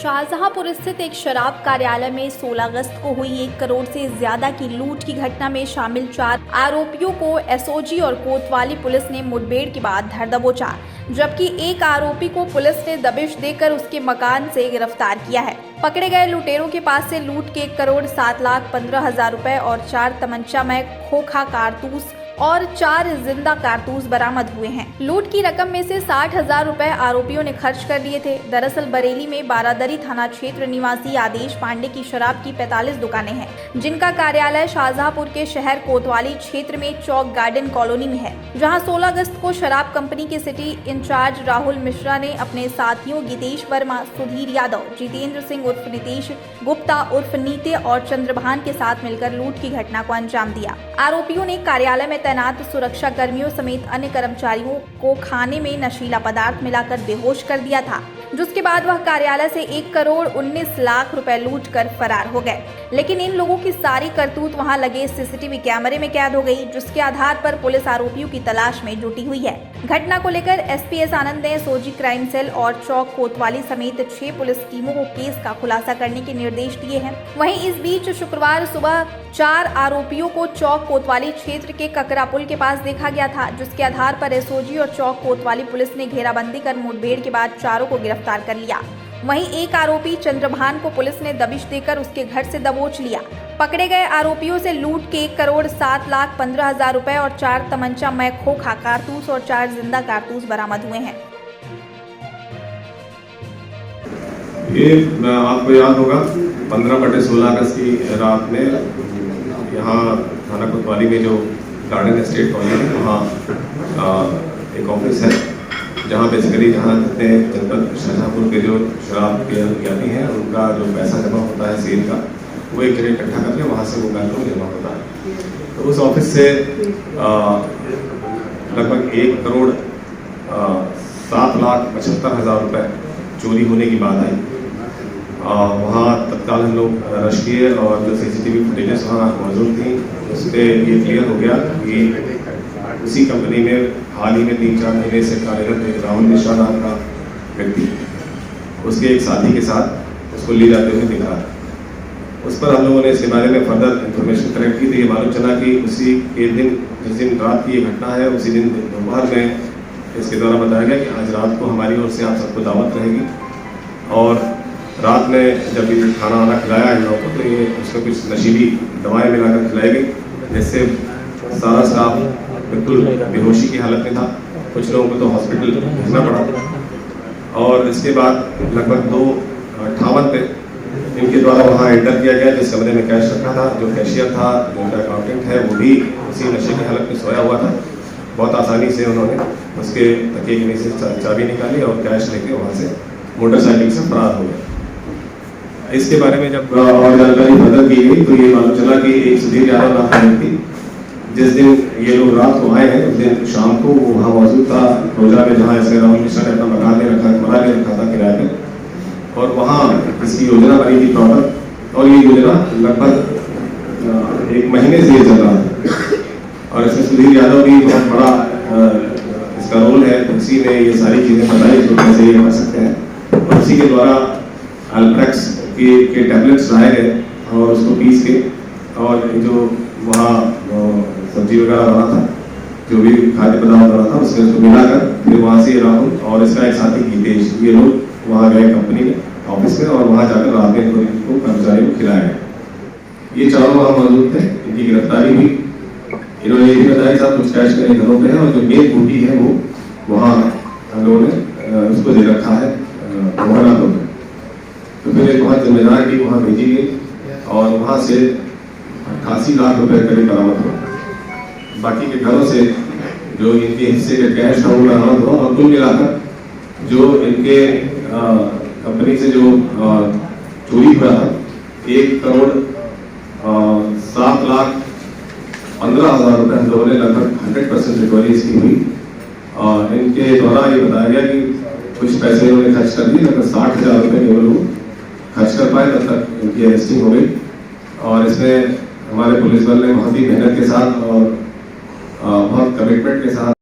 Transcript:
शाहजहांपुर स्थित एक शराब कार्यालय में 16 अगस्त को हुई 1 करोड़ से ज्यादा की लूट की घटना में शामिल 4 आरोपियों को एसओजी और कोतवाली पुलिस ने मुठभेड़ के बाद धर दबोचा, जबकि एक आरोपी को पुलिस ने दबिश देकर उसके मकान से गिरफ्तार किया है। पकड़े गए लुटेरों के पास से लूट के 1,07,15,000 रुपए और 4 तमंचामय खोखा कारतूस और 4 जिंदा कारतूस बरामद हुए हैं। लूट की रकम में से 60,000 रुपए आरोपियों ने खर्च कर दिए थे। दरअसल बरेली में बारादरी थाना क्षेत्र निवासी आदेश पांडे की शराब की 45 दुकानें हैं, जिनका कार्यालय शाहजहांपुर के शहर कोतवाली क्षेत्र में चौक गार्डन कॉलोनी में है, जहां 16 अगस्त को शराब कंपनी के सिटी इंचार्ज राहुल मिश्रा ने अपने साथियों गीतेश वर्मा, सुधीर यादव, जितेंद्र सिंह उर्फ नितेश गुप्ता उर्फ नीते और चंद्रभान के साथ मिलकर लूट की घटना को अंजाम दिया। आरोपियों ने कार्यालय में तैनात सुरक्षा कर्मियों समेत अन्य कर्मचारियों को खाने में नशीला पदार्थ मिलाकर बेहोश कर दिया था, जिसके बाद वह कार्यालय से 1 करोड़ 19 लाख रुपए लूट कर फरार हो गए। लेकिन इन लोगों की सारी करतूत वहां लगे सीसीटीवी कैमरे में कैद हो गई, जिसके आधार पर पुलिस आरोपियों की तलाश में जुटी हुई है। घटना को लेकर एसपी एस आनंद ने एसओजी क्राइम सेल और चौक कोतवाली समेत 6 पुलिस टीमों को केस का खुलासा करने के निर्देश दिए हैं। वहीं इस बीच शुक्रवार सुबह 4 आरोपियों को चौक कोतवाली क्षेत्र के ककरा पुल के पास देखा गया था, जिसके आधार पर एसओजी और चौक कोतवाली पुलिस ने घेराबंदी कर मुठभेड़ के बाद चारों को गिरफ्तार कर लिया। वहीं एक आरोपी चंद्रभान को पुलिस ने दबिश देकर उसके घर से दबोच लिया। पकड़े गए आरोपियों से लूट के 1,07,15,000 रुपए और 4 तमंचामय खोखा कारतूस और 4 जिंदा कारतूस बरामद हुए हैं। ये आपको याद होगा 15/16 अगस्त की रात में यहाँ थाना कोतवाली में जो गार्डन एस्टेट कॉलोनी है वहाँ एक ऑफिस है, जहाँ बेसिकली जहाँ जितने जनपद शाहजहांपुर के जो शराब के यानी हैं उनका जो पैसा जमा होता है सेल का, वो एक जगह इकट्ठा करके वहाँ से वो बैंक में जमा होता है। तो उस ऑफिस से लगभग 1 करोड़ 7,75,000 रुपये चोरी होने की बात आई। वहाँ तत्काल हम लोग रश किए और जो सीसीटीवी फुटेजेस वहाँ मौजूद थी उस पर ये क्लियर हो गया कि उसी कंपनी में हाल ही में 3-4 महीने से कार्यरत एक राहुल मिश्रा नाम का व्यक्ति उसके एक साथी के साथ उसको ले जाते हुए दिखा। उस पर हम लोगों ने इसके बारे में फर्दर इंफॉर्मेशन कलेक्ट की तो ये मालूम चला कि उसी के दिन जिस दिन रात की ये घटना है उसी दिन दोपहर में इसके द्वारा बताया गया कि आज रात को हमारी ओर से आप सबको दावत रहेगी, और रात में जब ये खाना वाना खिलाया इन लोगों को तो ये उसमें कुछ नशीली दवाएं मिलाकर खिलाई गई, जिससे सारा स्टाफ बिल्कुल बेहोशी की हालत में था। कुछ लोगों को तो हॉस्पिटल भेजना पड़ा। और इसके बाद लगभग 2:58 पे इनके द्वारा वहाँ एंटर किया गया, जिस कमरे में कैश रखा था। जो कैशियर था, जो उनका अकाउंटेंट है, वो भी उसी नशे की हालत में सोया हुआ था। बहुत आसानी से उन्होंने उसके तकिए के नीचे से चाबी निकाली और कैश लेके वहाँ से मोटरसाइकिल से फरार हो गए। इसके बारे में जब और जानकारी फर्दर की गई तो ये मालूम चला कि एक सुधीर यादव नाम का व्यक्ति जिस दिन ये लोग रात को आए हैं उस दिन शाम को वो वहाँ मौजूद था रोजा में, जहाँ ऐसे राहुल मिश्रा ने अपना मकान ले रखा था किराए पे, और वहाँ इसकी योजना बनी थी प्रॉपर। और ये योजना लगभग 1 महीने से ये चल रहा है और इसमें सुधीर यादव भी बहुत बड़ा इसका रोल है। उसी ने ये सारी चीज़ें बताई जो कैसे ये कर सकते हैं, और उसी के द्वारा अल्ट्रैक्स के टैबलेट्स लाए गए और उसको पीस के, और जो वहाँ सब्जी वगैरह बना था, जो भी खाद्य पदार्थ बना था, उसमें उसको मिलाकर फिर वहाँ से राहुल और इसका एक साथी गीतेश ये लोग वहाँ गए कंपनी में ऑफिस में, और वहाँ जाकर रात में इनको कर्मचारियों को खिलाया गया। ये चारों वहाँ मौजूद थे, इनकी गिरफ्तारी हुई। इन्होंने ये भी बताया साहब कुछ कैश मेरे घरों में है, और जो मेन बूटी है वो वहाँ हम लोगों ने उसको दे रखा है मोहना को। तो फिर एक बहुत जिम्मेदार टीम वहाँ भेजी गई और वहाँ से 88 लाख रुपए करीब बरामद हुआ। बाकी के घरों से जो इनके हिस्से के कैश था वो बरामद हुआ, और कुल मिलाकर जो इनके कंपनी से जो चोरी हुआ था 1 करोड़ 7,15,000 रुपए हम लोगों ने लगभग 100% रिकवरी इसकी हुई। और इनके द्वारा ये बताया गया कि कुछ पैसे इन्होंने खर्च कर दिए, लगभग 60,000 रुपए केवल वो खर्च कर पाए, तब तक इनकी अरेस्टिंग हो गई। और इसमें हमारे पुलिस बल ने बहुत ही मेहनत के साथ और बहुत कमिटमेंट के साथ